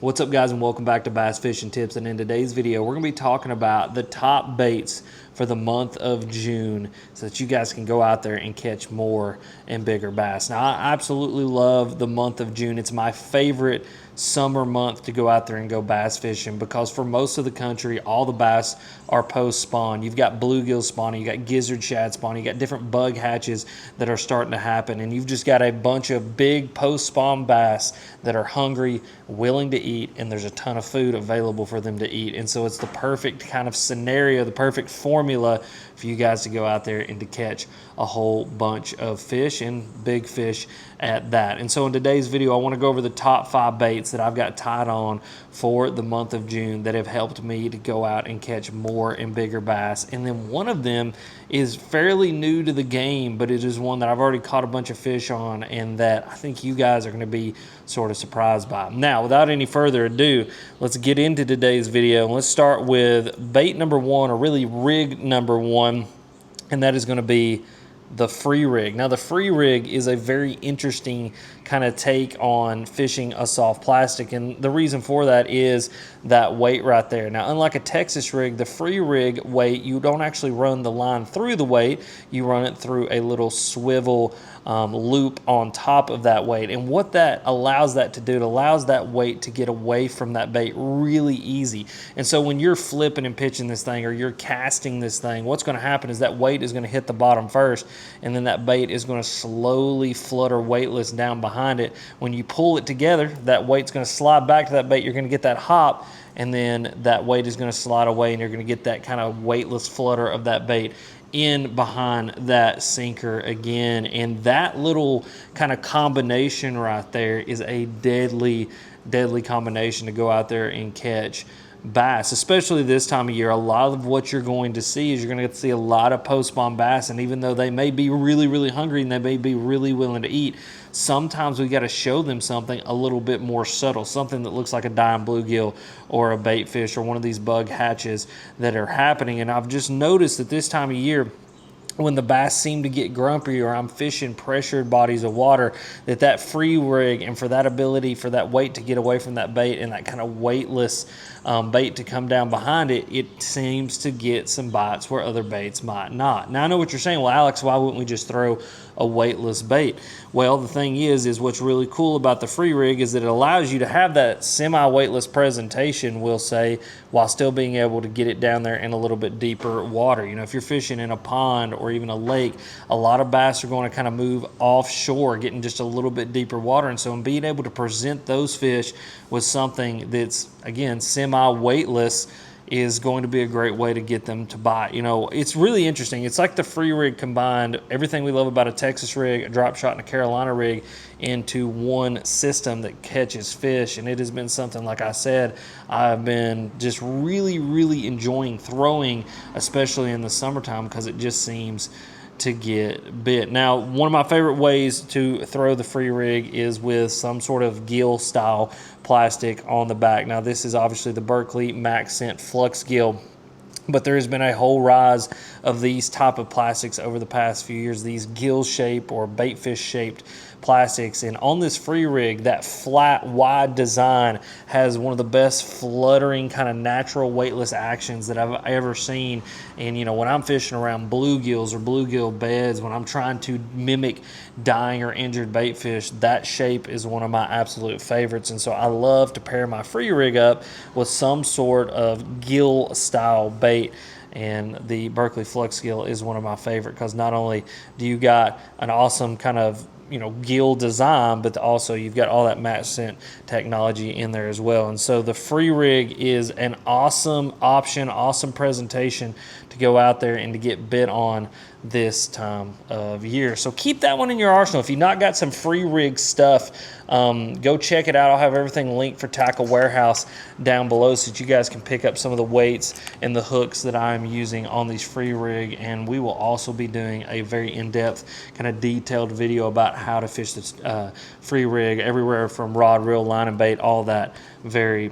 What's up, guys, and welcome back to Bass Fishing Tips. And in today's video, we're going to be talking about the top baits for the month of June so that you guys can go out there and catch more and bigger bass. Now, I absolutely love the month of June. It's my favorite summer month to go out there and go bass fishing because for most of the country, all the bass are post-spawn. You've got bluegill spawning, you got gizzard shad spawning, you got different bug hatches that are starting to happen, and you've just got a bunch of big post-spawn bass that are hungry, willing to eat, and there's a ton of food available for them to eat. And so it's the perfect kind of scenario, the perfect formula for you guys to go out there and to catch a whole bunch of fish, and big fish at that. And so in today's video, I want to go over the top 5 baits that I've got tied on for the month of June that have helped me to go out and catch more and bigger bass. And then one of them is fairly new to the game, but it is one that I've already caught a bunch of fish on and that I think you guys are going to be sort of surprised by. Now, without any further ado, let's get into today's video. And let's start with bait number 1, or really rig number 1, and that is going to be the free rig. Now, the free rig is a very interesting kind of take on fishing a soft plastic, and the reason for that is that weight right there. Now, unlike a Texas rig, the free rig weight, you don't actually run the line through the weight, you run it through a little swivel loop on top of that weight. And what that allows that to do, it allows that weight to get away from that bait really easy. And so when you're flipping and pitching this thing, or you're casting this thing, what's going to happen is that weight is going to hit the bottom first, and then that bait is going to slowly flutter weightless down behind it. When you pull it together, that weight's going to slide back to that bait. You're going to get that hop, and then that weight is going to slide away, and you're going to get that kind of weightless flutter of that bait in behind that sinker again. And that little kind of combination right there is a deadly combination to go out there and catch bass, especially this time of year. A lot of what you're going to see is you're going to see a lot of post-spawn bass, and even though they may be really hungry and they may be really willing to eat, sometimes we got to show them something a little bit more subtle, something that looks like a dying bluegill or a bait fish or one of these bug hatches that are happening. And I've just noticed that this time of year, when the bass seem to get grumpy, or I'm fishing pressured bodies of water, that free rig, and for that ability for that weight to get away from that bait and that kind of weightless bait to come down behind it, it seems to get some bites where other baits might not. Now, I know what you're saying. Well, Alex, why wouldn't we just throw a weightless bait? Well, the thing is what's really cool about the free rig is that it allows you to have that semi-weightless presentation, we'll say, while still being able to get it down there in a little bit deeper water. You know, if you're fishing in a pond or even a lake, a lot of bass are going to kind of move offshore, getting just a little bit deeper water. And so in being able to present those fish with something that's, again, semi-weightless is going to be a great way to get them to bite. You know, it's really interesting. It's like the free rig combined everything we love about a Texas rig, a drop shot, and a Carolina rig into one system that catches fish. And it has been something, like I said, I've been just really enjoying throwing, especially in the summertime, because it just seems to get bit. Now, one of my favorite ways to throw the free rig is with some sort of gill style plastic on the back. Now, this is obviously the Berkley Max Scent Flux Gill, but there has been a whole rise of these type of plastics over the past few years, these gill shape or bait fish shaped plastics. And on this free rig, that flat wide design has one of the best fluttering kind of natural weightless actions that I've ever seen. And you know, when I'm fishing around bluegills or bluegill beds, when I'm trying to mimic dying or injured bait fish, that shape is one of my absolute favorites. And so I love to pair my free rig up with some sort of gill style bait. And the Berkley Flux Gill is one of my favorite, because not only do you got an awesome kind of, you know, gill design, but also you've got all that Max Scent technology in there as well. And so the free rig is an awesome option, awesome presentation to go out there and to get bit on this time of year. So keep that one in your arsenal. If you've not got some free rig stuff, go check it out. I'll have everything linked for Tackle Warehouse down below so that you guys can pick up some of the weights and the hooks that I'm using on these free rig. And we will also be doing a very in-depth kind of detailed video about how to fish this free rig everywhere from rod, reel, line, and bait, all that very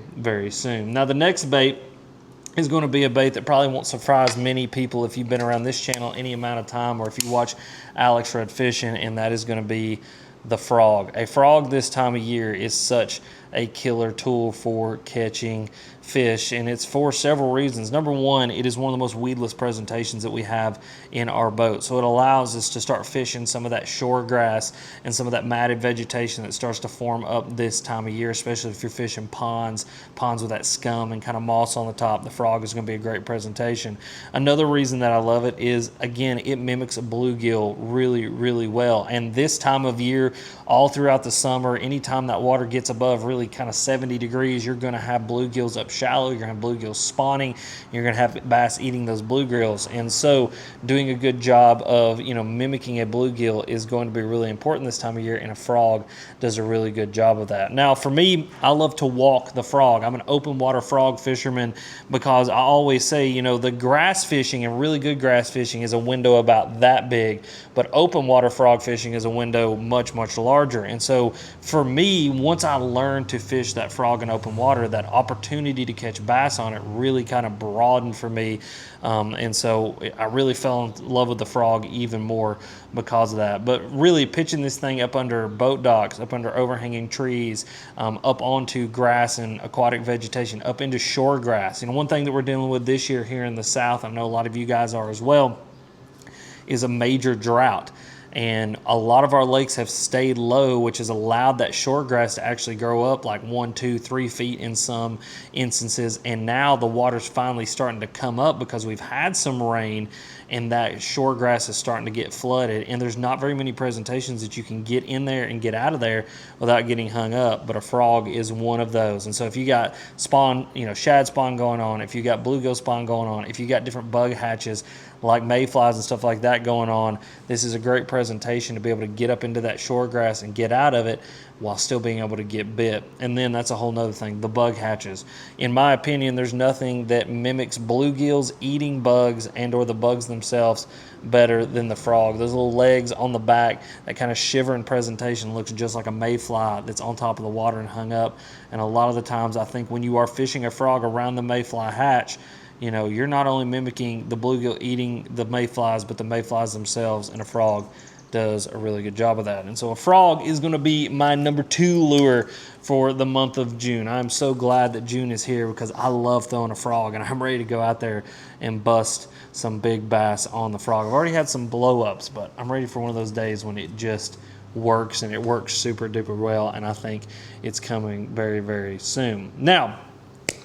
soon. Now, the next bait is going to be a bait that probably won't surprise many people if you've been around this channel any amount of time, or if you watch Alex Red Fishing, and that is going to be the frog. A frog this time of year is such a killer tool for catching fish, and it's for several reasons. Number one, it is one of the most weedless presentations that we have in our boat, so it allows us to start fishing some of that shore grass and some of that matted vegetation that starts to form up this time of year, especially if you're fishing ponds with that scum and kind of moss on the top. The frog is going to be a great presentation. Another reason that I love it is, again, it mimics a bluegill really, really well, and this time of year, all throughout the summer, anytime that water gets above really kind of 70 degrees, you're going to have bluegills up shallow, you're going to have bluegills spawning, you're going to have bass eating those bluegills. And so doing a good job of, mimicking a bluegill is going to be really important this time of year, and a frog does a really good job of that. Now, for me, I love to walk the frog. I'm an open water frog fisherman because I always say, the grass fishing and really good grass fishing is a window about that big, but open water frog fishing is a window much, much larger. And so for me, once I learned to fish that frog in open water, that opportunity to catch bass on it really kind of broadened for me. And so I really fell in love with the frog even more because of that. But really pitching this thing up under boat docks, up under overhanging trees, up onto grass and aquatic vegetation, up into shore grass. One thing that we're dealing with this year here in the South, I know a lot of you guys are as well, is a major drought. And a lot of our lakes have stayed low, which has allowed that shore grass to actually grow up like 1, 2, 3 feet in some instances. And now the water's finally starting to come up because we've had some rain, and that shore grass is starting to get flooded. And there's not very many presentations that you can get in there and get out of there without getting hung up, but a frog is one of those. And so if you got spawn, shad spawn going on, if you got bluegill spawn going on, if you got different bug hatches like mayflies and stuff like that going on, this is a great presentation to be able to get up into that shore grass and get out of it while still being able to get bit. And then that's a whole nother thing, the bug hatches. In my opinion, there's nothing that mimics bluegills eating bugs and or the bugs themselves better than the frog. Those little legs on the back, that kind of shivering presentation looks just like a mayfly that's on top of the water and hung up. And a lot of the times I think when you are fishing a frog around the mayfly hatch, you're not only mimicking the bluegill eating the mayflies, but the mayflies themselves, and a frog does a really good job of that. And so a frog is going to be my number 2 lure for the month of June. I'm so glad that June is here because I love throwing a frog, and I'm ready to go out there and bust some big bass on the frog. I've already had some blow-ups, but I'm ready for one of those days when it just works, and it works super duper well, and I think it's coming very, very soon. Now,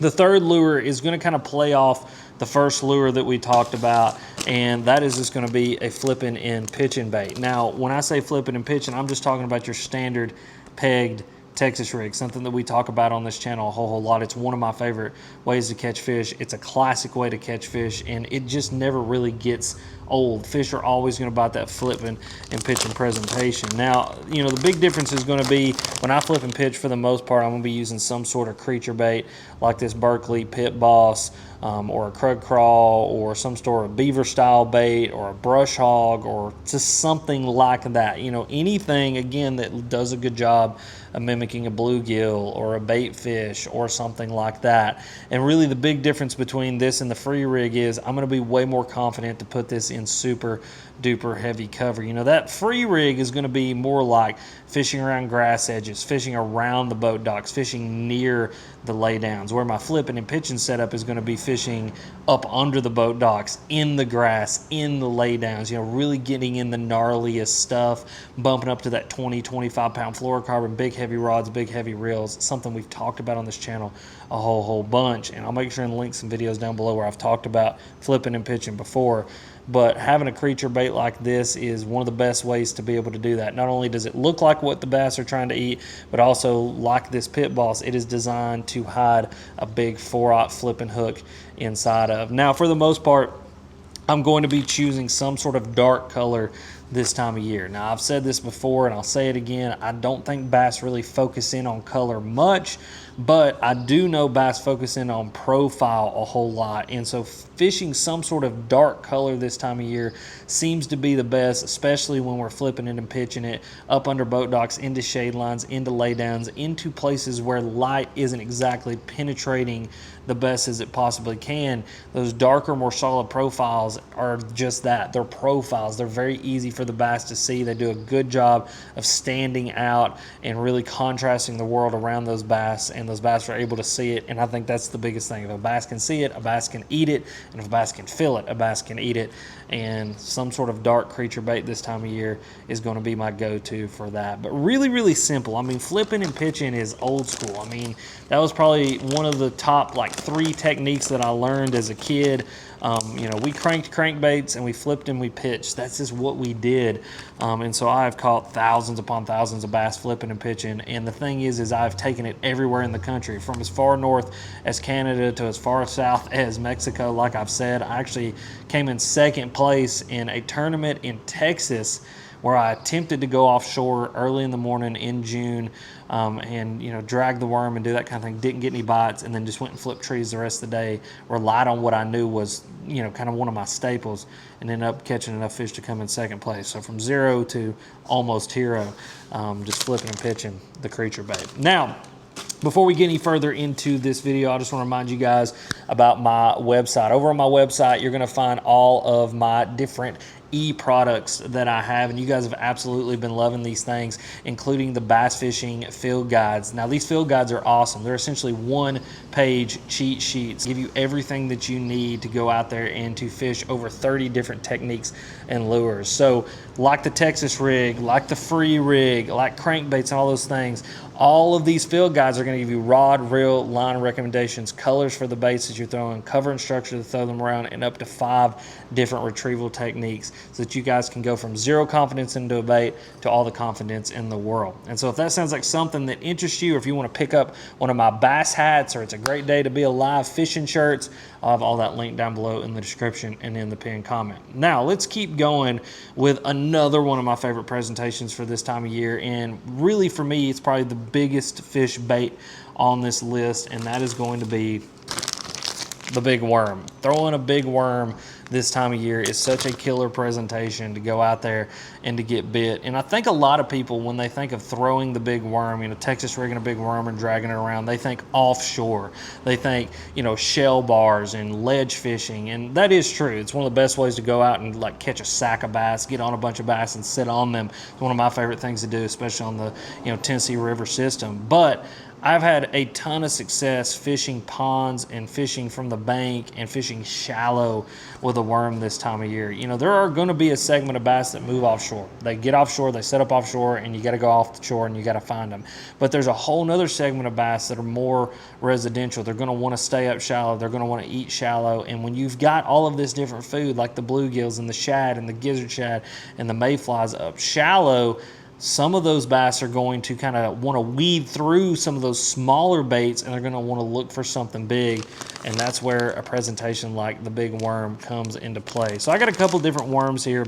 the third lure is going to kind of play off the first lure that we talked about, and that is just going to be a flipping and pitching bait. Now, when I say flipping and pitching, I'm just talking about your standard pegged Texas rig, something that we talk about on this channel a whole lot. It's one of my favorite ways to catch fish. It's a classic way to catch fish, and it just never really gets old. Fish are always going to bite that flipping and pitching presentation. Now, the big difference is going to be when I flip and pitch, for the most part, I'm going to be using some sort of creature bait like this Berkeley Pit Boss, or a Krug Crawl, or some sort of beaver style bait, or a brush hog, or just something like that. Anything, again, that does a good job of mimicking a bluegill or a bait fish or something like that. And really the big difference between this and the free rig is I'm going to be way more confident to put this in super duper heavy cover. That free rig is going to be more like fishing around grass edges, fishing around the boat docks, fishing near the laydowns, where my flipping and pitching setup is going to be fishing up under the boat docks, in the grass, in the laydowns, really getting in the gnarliest stuff, bumping up to that 20, 25 pound fluorocarbon, big heavy rods, big heavy reels, something we've talked about on this channel a whole bunch. And I'll make sure and link some videos down below where I've talked about flipping and pitching before. But having a creature bait like this is one of the best ways to be able to do that. Not only does it look like what the bass are trying to eat, but also like this Pit Boss, it is designed to hide a big 4/0 flipping hook inside of. Now, for the most part, I'm going to be choosing some sort of dark color this time of year. Now, I've said this before, and I'll say it again. I don't think bass really focus in on color much, but I do know bass focus in on profile a whole lot. And so fishing some sort of dark color this time of year seems to be the best, especially when we're flipping it and pitching it up under boat docks, into shade lines, into laydowns, into places where light isn't exactly penetrating the best as it possibly can. Those darker, more solid profiles are just that. They're profiles. They're very easy for for the bass to see. They do a good job of standing out and really contrasting the world around those bass, and those bass are able to see it. And I think that's the biggest thing. If a bass can see it, a bass can eat it, and if a bass can feel it, a bass can eat it. And some sort of dark creature bait this time of year is going to be my go-to for that. But really, really simple. I mean, flipping and pitching is old school. I mean, that was probably one of the top like 3 techniques that I learned as a kid. You know, we cranked crankbaits and we flipped and we pitched. That's just what we did. And so I've caught thousands upon thousands of bass flipping and pitching. And the thing is I've taken it everywhere in the country, from as far north as Canada to as far south as Mexico. Like I've said, I actually came in 2nd place in a tournament in Texas where I attempted to go offshore early in the morning in June, and, you know, drag the worm and do that kind of thing. Didn't get any bites, and then just went and flipped trees the rest of the day. Relied on what I knew was, you know, kind of one of my staples, and ended up catching enough fish to come in 2nd place. So from 0 to almost hero, just flipping and pitching the creature bait. Now, before we get any further into this video, I just want to remind you guys about my website. Over on my website, you're going to find all of my different products that I have, and you guys have absolutely been loving these things, including the bass fishing field guides. Now, these field guides are awesome. They're essentially 1-page cheat sheets, give you everything that you need to go out there and to fish over 30 different techniques and lures. So like the Texas rig, like the free rig, like crankbaits and all those things, all of these field guides are going to give you rod, reel, line recommendations, colors for the baits that you're throwing, cover and structure to throw them around, and up to 5 different retrieval techniques, so that you guys can go from 0 confidence into a bait to all the confidence in the world. And so if that sounds like something that interests you, or if you want to pick up one of my bass hats, or it's a great day to be alive fishing shirts, I'll have all that linked down below in the description and in the pinned comment. Now let's keep going with another one of my favorite presentations for this time of year, and really for me it's probably the biggest fish bait on this list, and that is going to be the big worm. Throwing a big worm this time of year is such a killer presentation to go out there and to get bit. And I think a lot of people, when they think of throwing the big worm, you know, Texas rigging a big worm and dragging it around, they think offshore. They think, you know, shell bars and ledge fishing, and that is true. It's one of the best ways to go out and like catch a sack of bass, get on a bunch of bass and sit on them. It's one of my favorite things to do, especially on the, you know, Tennessee River system. But I've had a ton of success fishing ponds and fishing from the bank and fishing shallow with a worm this time of year. You know, there are going to be a segment of bass that move offshore. They get offshore, they set up offshore, and you got to go off the shore and you got to find them. But there's a whole nother segment of bass that are more residential. They're going to want to stay up shallow. They're going to want to eat shallow. And when you've got all of this different food, like the bluegills and the shad and the gizzard shad and the mayflies up shallow, some of those bass are going to kind of want to weed through some of those smaller baits, and they're going to want to look for something big, and that's where a presentation like the big worm comes into play. So I got a couple different worms here.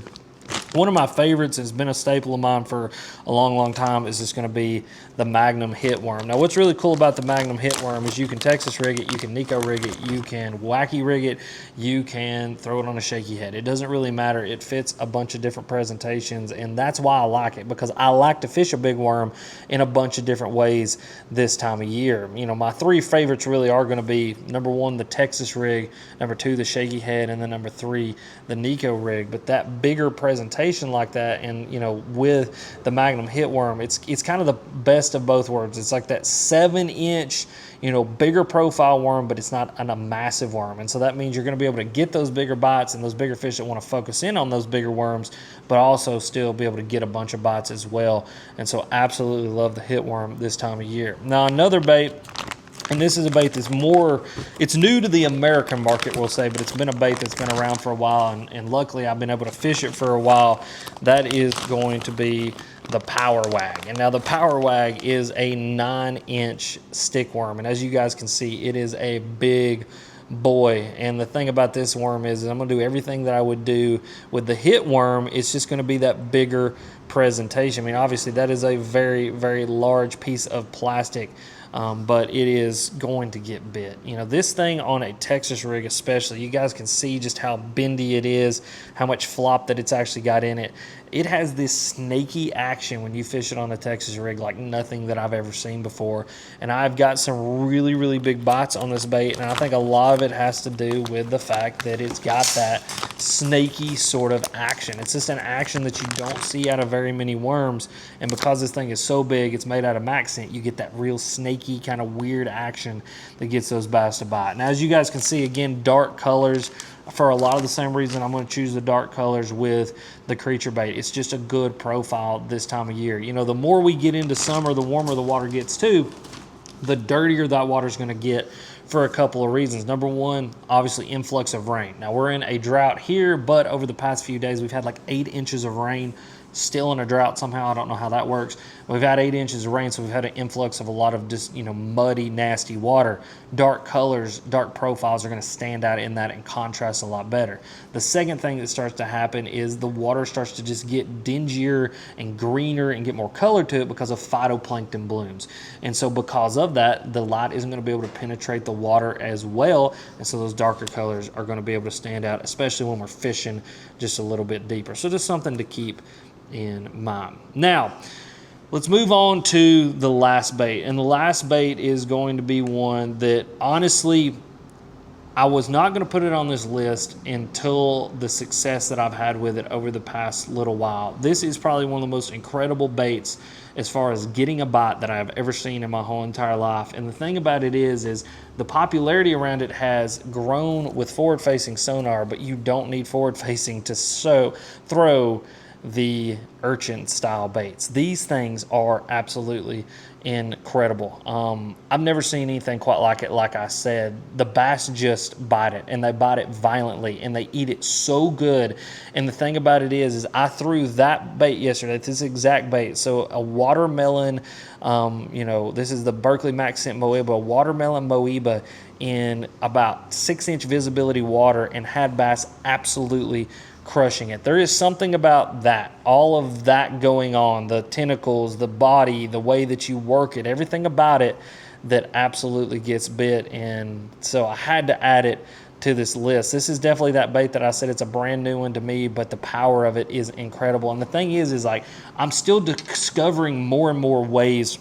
One of my favorites has been a staple of mine for a long, long time is just going to be the Magnum hit worm. Now, what's really cool about the Magnum hit worm is you can Texas rig it, you can Nico rig it, you can wacky rig it, you can throw it on a shaky head. It doesn't really matter. It fits a bunch of different presentations, and that's why I like it, because I like to fish a big worm in a bunch of different ways this time of year. You know, my 3 favorites really are going to be, number 1, the Texas rig, number 2, the shaky head, and then number 3, the Nico rig. But that bigger presentation like that, and you know, with the Magnum hit worm, it's kind of the best of both worlds. It's like that 7-inch, you know, bigger profile worm, but it's not a massive worm, and so that means you're going to be able to get those bigger bites and those bigger fish that want to focus in on those bigger worms, but also still be able to get a bunch of bites as well. And so absolutely love the hit worm this time of year. Now another bait, and this is a bait that's more, it's new to the American market, we'll say, but it's been a bait that's been around for a while, and luckily I've been able to fish it for a while. That is going to be the Power Wag. And now the Power Wag is a 9-inch stick worm, and as you guys can see, it is a big boy. And the thing about this worm is I'm going to do everything that I would do with the hit worm. It's just going to be that bigger presentation. I mean, obviously that is a very, very large piece of plastic, but it is going to get bit. You know, this thing on a Texas rig especially, you guys can see just how bendy it is, how much flop that it's actually got in it. it has this snaky action when you fish it on a Texas rig like nothing that I've ever seen before. And I've got some really, really big bites on this bait, and I think a lot of it has to do with the fact that it's got that snaky sort of action. It's just an action that you don't see out of very many worms, and because this thing is so big, it's made out of Maxent, you get that real snaky kind of weird action that gets those bass to bite. Now, as you guys can see, again, dark colors. For a lot of the same reason, I'm going to choose the dark colors with the creature bait. It's just a good profile this time of year. You know, the more we get into summer, the warmer the water gets too, the dirtier that water is going to get for a couple of reasons. Number one, obviously influx of rain. Now, we're in a drought here, but over the past few days, we've had like 8 inches of rain. Still in a drought somehow. I don't know how that works. We've had 8 inches of rain, so we've had an influx of a lot of just, you know, muddy, nasty water. Dark colors, dark profiles are going to stand out in that and contrast a lot better. The second thing that starts to happen is the water starts to just get dingier and greener and get more color to it because of phytoplankton blooms. And so because of that, the light isn't going to be able to penetrate the water as well, and so those darker colors are going to be able to stand out, especially when we're fishing just a little bit deeper. So just something to keep in mind. Now, let's move on to the last bait. And the last bait is going to be one that honestly, I was not going to put it on this list until the success that I've had with it over the past little while. This is probably one of the most incredible baits as far as getting a bite that I've ever seen in my whole entire life. And the thing about it is the popularity around it has grown with forward-facing sonar, but you don't need forward-facing to throw the Urchin style baits. These things are absolutely incredible. I've never seen anything quite like it. Like I said, the bass just bite it, and they bite it violently, and they eat it so good. And the thing about it is I threw that bait yesterday, this exact bait. So a watermelon, you know, this is the Berkeley Maxent Moeba, watermelon Moeba in about 6-inch visibility water, and had bass absolutely crushing it. There is something about that, all of that going on, the tentacles, the body, the way that you work it, everything about it that absolutely gets bit. And so I had to add it to this list. This is definitely that bait that I said it's a brand new one to me, but the power of it is incredible. And the thing is like I'm still discovering more and more ways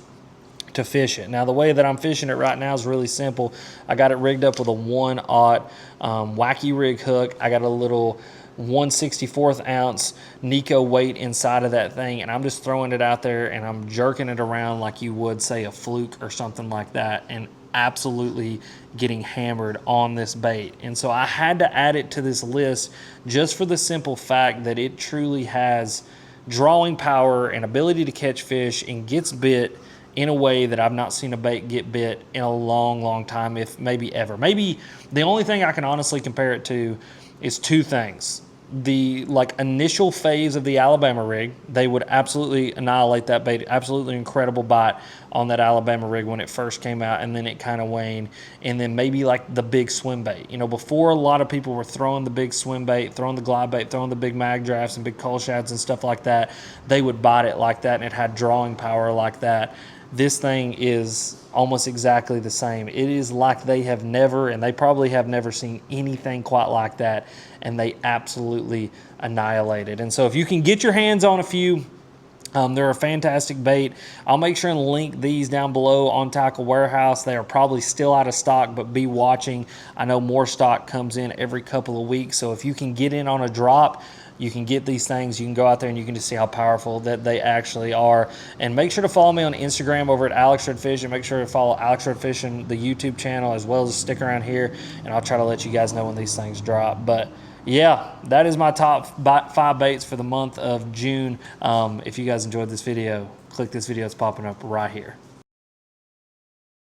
to fish it. Now, the way that I'm fishing it right now is really simple. I got it rigged up with a 1/0 wacky rig hook. I got a little 1/64 ounce Nico weight inside of that thing, and I'm just throwing it out there and I'm jerking it around like you would say a fluke or something like that, and absolutely getting hammered on this bait. And so I had to add it to this list just for the simple fact that it truly has drawing power and ability to catch fish and gets bit in a way that I've not seen a bait get bit in a long, long time, if maybe ever. Maybe the only thing I can honestly compare it to is two things. The initial phase of the Alabama rig, they would absolutely annihilate that bait. Absolutely incredible bite on that Alabama rig when it first came out, and then it kind of waned. And then maybe like the big swim bait. You know, before a lot of people were throwing the big swim bait, throwing the glide bait, throwing the big mag drafts and big coal shads and stuff like that, they would bite it like that, and it had drawing power like that. This thing is almost exactly the same. It is like they have never, and they probably have never seen anything quite like that, and they absolutely annihilate it. And so if you can get your hands on a few, they're a fantastic bait. I'll make sure and link these down below on Tackle Warehouse. They are probably still out of stock, but be watching. I know more stock comes in every couple of weeks, so if you can get in on a drop, you can get these things. You can go out there and you can just see how powerful that they actually are. And make sure to follow me on Instagram over at Alex Red Fish, and make sure to follow Alex Red Fishing, the YouTube channel, as well as stick around here, and I'll try to let you guys know when these things drop. But yeah, that is my top 5 baits for the month of June. If you guys enjoyed this video, click this video that's popping up right here.